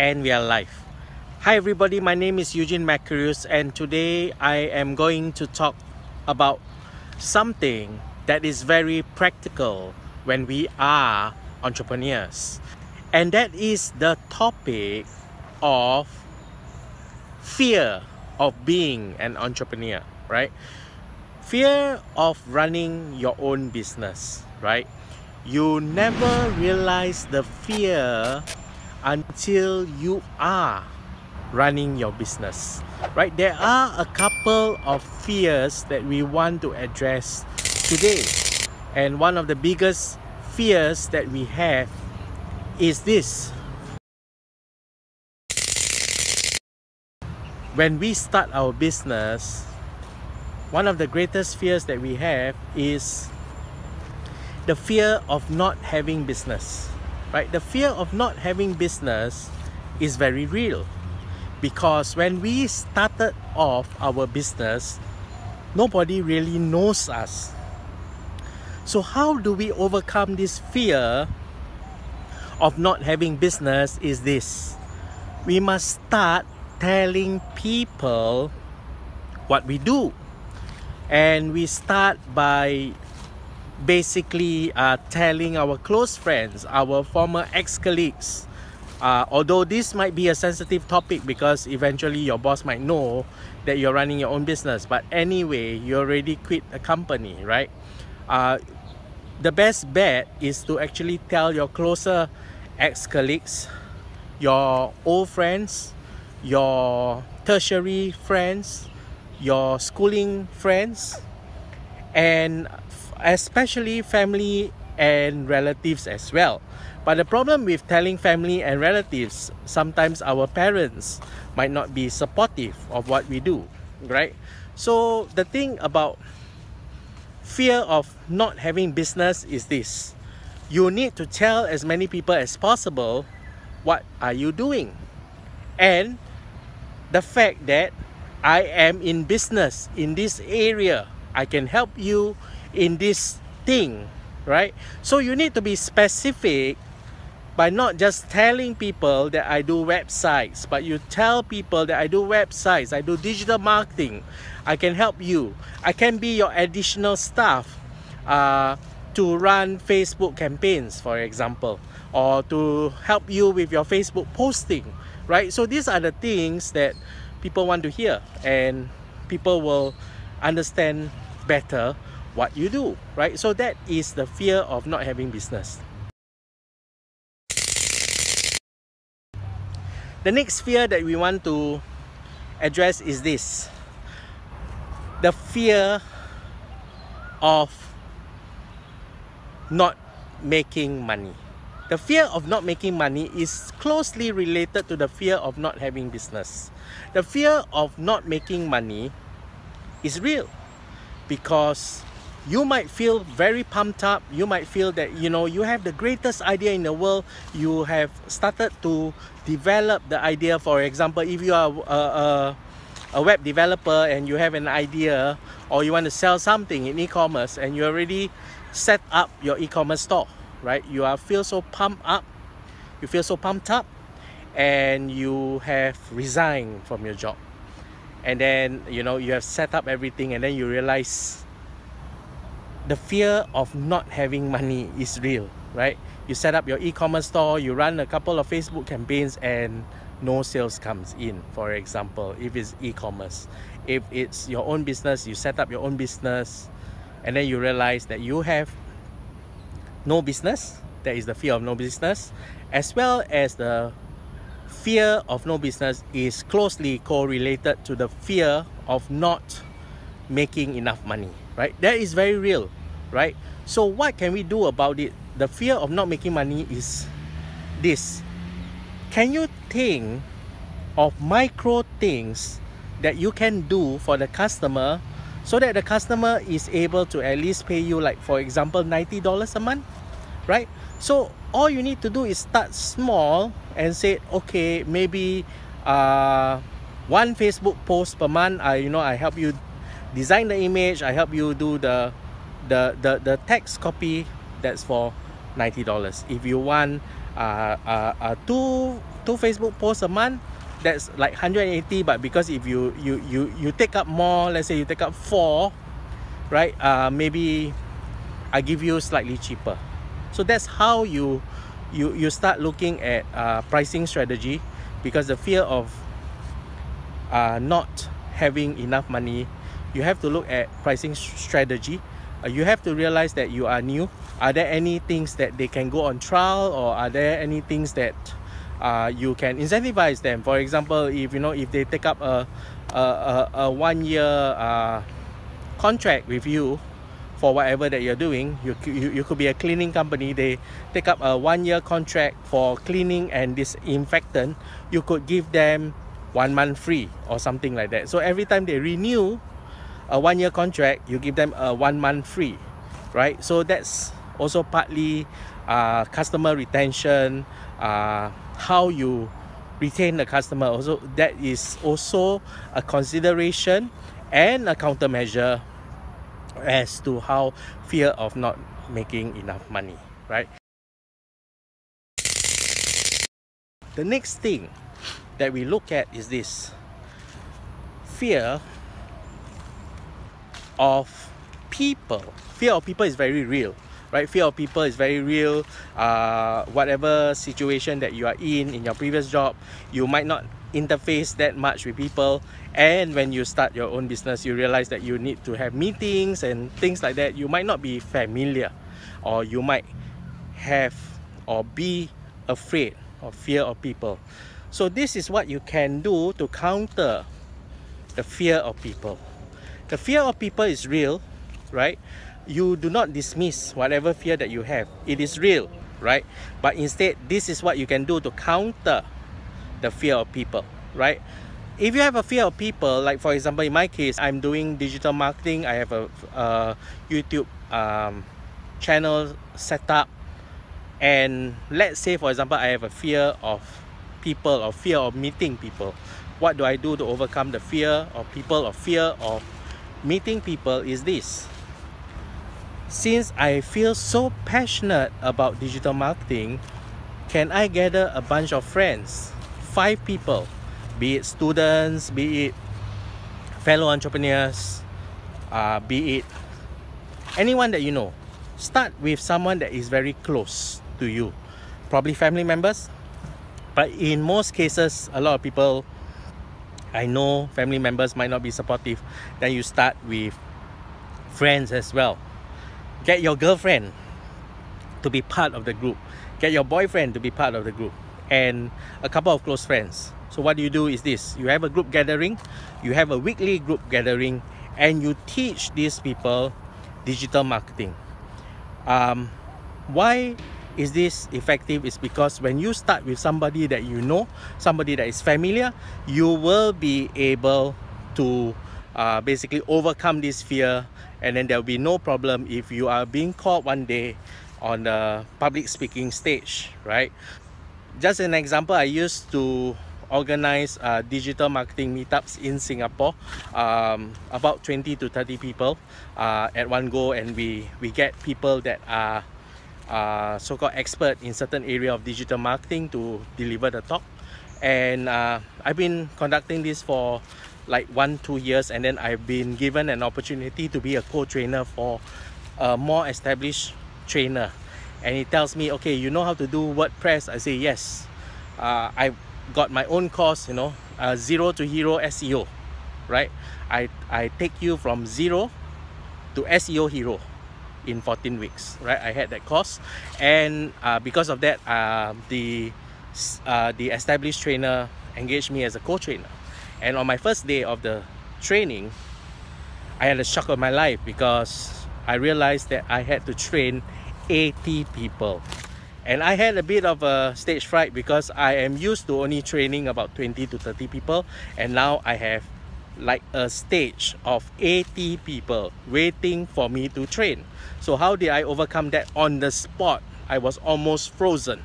and we are live. Hi everybody, my name is Eugene Macarius, and today I am going to talk about something that is very practical when we are entrepreneurs, and that is the topic of fear of being an entrepreneur, right? Fear of running your own business, right? You never realize the fear until you are running your business, right? There are a couple of fears that we want to address today, and one of the biggest fears that we have is this: when we start our business, one of the greatest fears that we have is the fear of not having business, right? The fear of not having business is very real, because when we started off our business, nobody really knows us. So how do we overcome this fear of not having business? Is this: we must start telling people what we do, and we start by basically telling our close friends, our former ex-colleagues, although this might be a sensitive topic because eventually your boss might know that you're running your own business, but anyway, you already quit a company, right? The best bet is to actually tell your closer ex-colleagues, your old friends, your tertiary friends, your schooling friends, and especially family and relatives as well. But the problem with telling family and relatives, sometimes our parents might not be supportive of what we do, right? So the thing about fear of not having business is this: you need to tell as many people as possible what are you doing, and the fact that I am in business in this area, I can help you in this thing, right? So you need to be specific by not just telling people that I do websites, but you tell people that I do websites, I do digital marketing, I can help you, I can be your additional staff to run Facebook campaigns, for example, or to help you with your Facebook posting, right? So these are the things that people want to hear, and people will understand better what you do, right? So that is the fear of not having business. The next fear that we want to address is this: the fear of not making money. The fear of not making money is closely related to the fear of not having business. The fear of not making money is real, because you might feel very pumped up. You might feel that, you know, you have the greatest idea in the world. You have started to develop the idea. For example, if you are a web developer and you have an idea, or you want to sell something in e-commerce, and you already set up your e-commerce store, right? You feel so pumped up. You feel so pumped up, and you have resigned from your job. And then, you know, you have set up everything, and then you realize the fear of not having money is real, right? You set up your e-commerce store, you run a couple of Facebook campaigns, and no sales comes in, for example, if it's e-commerce. If it's your own business, you set up your own business, and then you realize that you have no business. That is the fear of no business, as well as the fear of no business is closely correlated to the fear of not making enough money, right? That is very real, right? So what can we do about it? The fear of not making money is this: can you think of micro things that you can do for the customer so that the customer is able to at least pay you, like, for example, $90 a month, right? So all you need to do is start small and say, okay, maybe one Facebook post per month. I help you design the image, I help you do the text copy. That's for $90. If you want two Facebook posts a month, that's like 180. But because if you take up more, let's say you take up 4, right, maybe I give you slightly cheaper. So that's how you start looking at pricing strategy, because the fear of not having enough money, you have to look at pricing strategy. You have to realize that you are new. Are there any things that they can go on trial, or are there any things that you can incentivize them? For example, if if they take up a 1-year contract with you for whatever that you're doing, you could be a cleaning company, they take up a 1-year contract for cleaning and disinfectant, you could give them 1 month free or something like that. So every time they renew a 1-year contract, you give them a 1 month free, right? So that's also partly customer retention, how you retain the customer. Also, that is also a consideration and a countermeasure as to how fear of not making enough money, right? The next thing that we look at is this: fear of people. Fear of people is very real, right? Fear of people is very real. Whatever situation that you are in your previous job, you might not interface that much with people, and when you start your own business, you realize that you need to have meetings and things like that. You might not be familiar, or you might have or be afraid or fear of people. So this is what you can do to counter the fear of people. The fear of people is real, right? You do not dismiss whatever fear that you have. It is real, right? But instead, this is what you can do to counter the fear of people, right? If you have a fear of people, like for example, in my case, I'm doing digital marketing. I have a YouTube channel set up. And let's say, for example, I have a fear of people, or fear of meeting people. What do I do to overcome the fear of people, or fear of meeting people? Is this: since I feel so passionate about digital marketing, can I gather a bunch of friends, 5 people, be it students, be it fellow entrepreneurs, be it anyone that you know. Start with someone that is very close to you, probably family members, but in most cases, a lot of people, I know family members might not be supportive. Then you start with friends as well. Get your girlfriend to be part of the group, get your boyfriend to be part of the group, and a couple of close friends. So what you do is this: you have a group gathering, you have a weekly group gathering, and you teach these people digital marketing. Why is this effective? Is because when you start with somebody that you know, somebody that is familiar, you will be able to basically overcome this fear, and then there will be no problem if you are being called one day on the public speaking stage, right? Just an example, I used to organize digital marketing meetups in Singapore, about 20 to 30 people at one go, and we get people that are so-called expert in certain area of digital marketing to deliver the talk. And I've been conducting this for like 1-2 years, and then I've been given an opportunity to be a co-trainer for a more established trainer, and he tells me, okay, you know how to do WordPress? I say yes. I got my own course, you know, zero to hero SEO, right? I take you from zero to SEO hero in 14 weeks, right? I had that course, and because of that, the established trainer engaged me as a co-trainer. And on my first day of the training, I had a shock of my life, because I realized that I had to train 80 people. And I had a bit of a stage fright, because I am used to only training about 20 to 30 people, and now I have like a stage of 80 people waiting for me to train. So how did I overcome that? On the spot, I was almost frozen.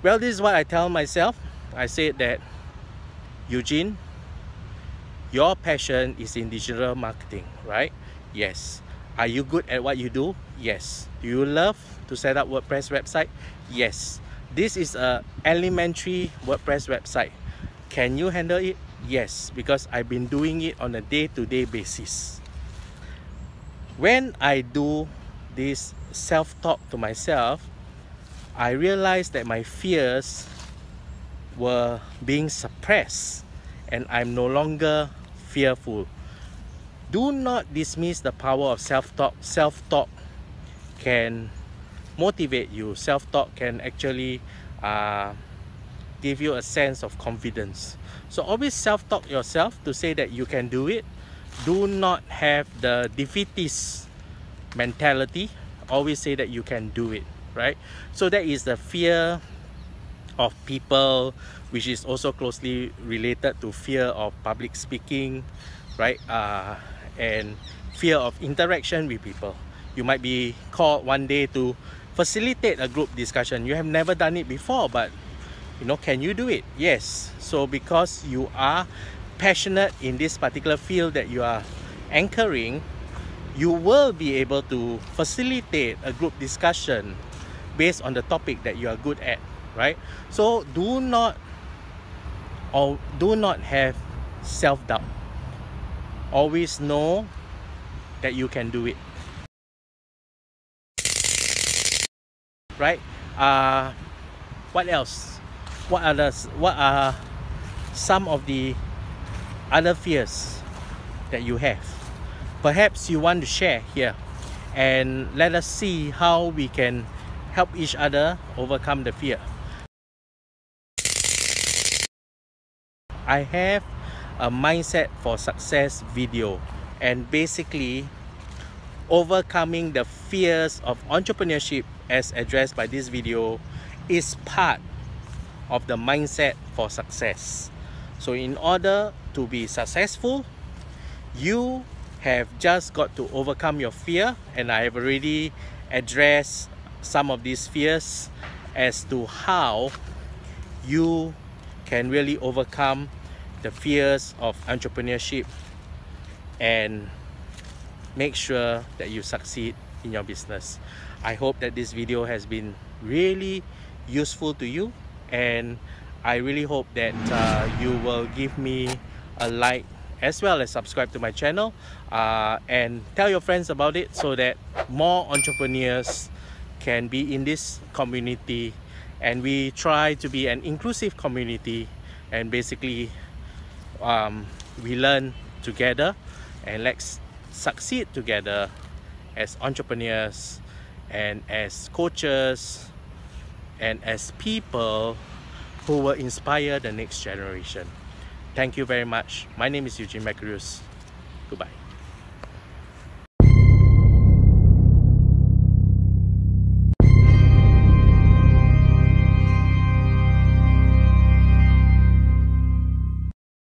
Well, this is what I tell myself. I said that, Eugene, your passion is in digital marketing, right? Yes. Are you good at what you do? Yes. Do you love to set up WordPress website? Yes. This is a elementary WordPress website. Can you handle it? Yes, because I've been doing it on a day-to-day basis. When I do this self-talk to myself, I realized that my fears were being suppressed and I'm no longer fearful. Do not dismiss the power of self-talk. Self-talk can motivate you. Self-talk can actually give you a sense of confidence. So always self-talk yourself to say that you can do it. Do not have the defeatist mentality. Always say that you can do it, right? So that is the fear of people, which is also closely related to fear of public speaking, right? And fear of interaction with people. You might be called one day to facilitate a group discussion. You have never done it before, but you know, can you do it? Yes. So because you are passionate in this particular field that you are anchoring, you will be able to facilitate a group discussion based on the topic that you are good at, right? So do not have self-doubt. Always know that you can do it, right? What else? What are some of the other fears that you have? Perhaps you want to share here, and let us see how we can help each other overcome the fear. I have a mindset for success video, and basically overcoming the fears of entrepreneurship as addressed by this video is part of the mindset for success. So in order to be successful, you have just got to overcome your fear, and I have already addressed some of these fears as to how you can really overcome the fears of entrepreneurship and make sure that you succeed in your business. I hope that this video has been really useful to you, and I really hope that you will give me a like as well as subscribe to my channel, and tell your friends about it so that more entrepreneurs can be in this community, and we try to be an inclusive community, and basically we learn together, and let's succeed together as entrepreneurs and as coaches and as people who will inspire the next generation. Thank you very much. My name is Eugene Macarius. Goodbye.